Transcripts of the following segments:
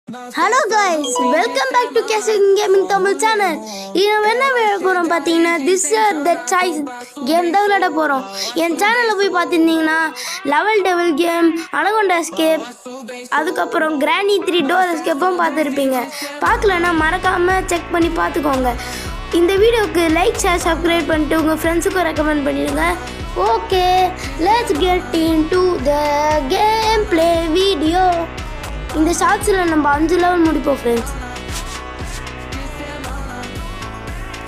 Hello guys, welcome back to Casting Gaming Tamil channel. இன்னும் என்ன விளையாட போறோம் பாத்தீங்கன்னா this that choice கேம் தான் விளையாட போறோம். என் சேனல்ல போய் பாத்தீங்கன்னா லெவல் டெவல் கேம், அனகொண்டா எஸ்கேப், அதுக்கப்புறம் கிரானி 3 டோர் எஸ்கேப்பும் பார்த்துருப்பீங்க. பார்க்கலன்னா மறக்காம செக் பண்ணி பார்த்துக்கோங்க. இந்த வீடியோக்கு லைக் ஷேர் சப்ஸ்கிரைப் பண்ணிட்டு உங்கள் ஃப்ரெண்ட்ஸுக்கும் ரெக்கமெண்ட் பண்ணிடுங்க. Okay, let's get into the game play video. இந்த ஷார்ட்ஸில் நம்ம 5 லெவல் முடிப்போம் ஃப்ரெண்ட்ஸ்.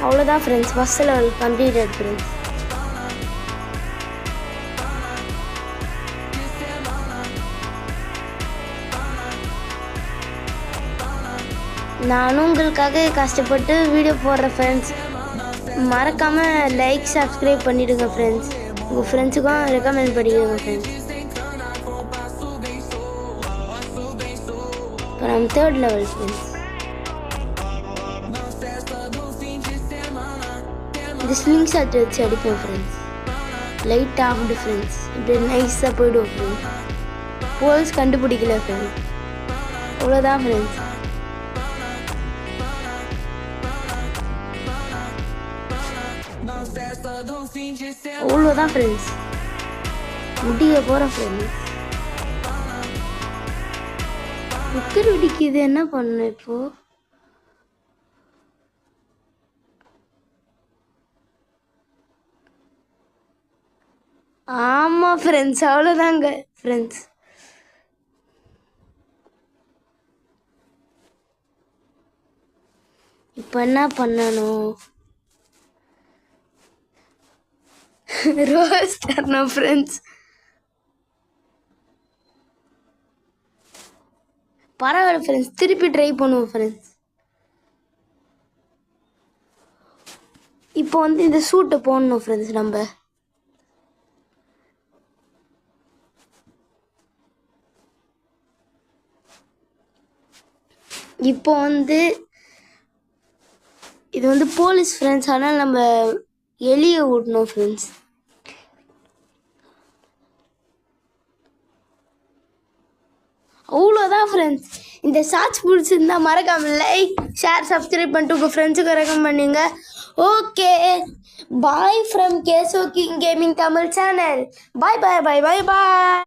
அவ்வளோதான் friends, first level completed friends. நானும் உங்களுக்காக கஷ்டப்பட்டு வீடியோ போடுறேன் ஃப்ரெண்ட்ஸ். மறக்காமல் லைக் சப்ஸ்கிரைப் பண்ணிவிடுங்க ஃப்ரெண்ட்ஸ். உங்கள் ஃப்ரெண்ட்ஸுக்கும் ரெக்கமெண்ட் பண்ணிடுங்க ஃப்ரெண்ட்ஸ். இப்போ நம்ம 3rd லெவல் ஃப்ரெண்ட்ஸ். இந்த ஸ்லிங் ஷாட் வச்சு அடிப்போம் ஃப்ரெண்ட்ஸ். லைட் ஆகுது ஃப்ரெண்ட்ஸ். இப்படி நைஸாக போய்டுவோம் ஃப்ரெண்ட்ஸ். போல்ஸ் கண்டுபிடிக்கல ஃப்ரெண்ட்ஸ். அவ்வளோதான் ஃப்ரெண்ட்ஸ். அவ்வளோதான் ஃப்ரெண்ட்ஸ், முடிய போகிறோம் ஃப்ரெண்ட்ஸ். குக்கர் வெடிக்குது, என்ன பண்ணணும் இப்போ? ஆமாம் ஃப்ரெண்ட்ஸ், அவ்வளோதாங்க ஃப்ரெண்ட்ஸ். இப்போ என்ன பண்ணணும்? ரோஸ் தரணும் ஃப்ரெண்ட்ஸ். பரவாயில்ல ஃப்ரெண்ட்ஸ், திருப்பி ட்ரை பண்ணுவோம் ஃப்ரெண்ட்ஸ். இப்போ இந்த சூட்டை போடணும் ஃப்ரெண்ட்ஸ். நம்ம இப்போ இது போலீஸ் ஃப்ரெண்ட்ஸ். ஆனால் நம்ம எலியை விடணும் ஃப்ரெண்ட்ஸ். அவ்வளோதான் ஃப்ரெண்ட்ஸ். இந்த ஷார்ட்ஸ் பிடிச்சிருந்தா மறக்காம லைக் ஷேர் சப்ஸ்கிரைப் பண்ணிட்டு உங்கள் ஃப்ரெண்ட்ஸுக்கு ரெக்கமெண்ட் பண்ணுங்க. Okay, bye from Keso King Gaming Tamil channel. Bye bye bye bye bye.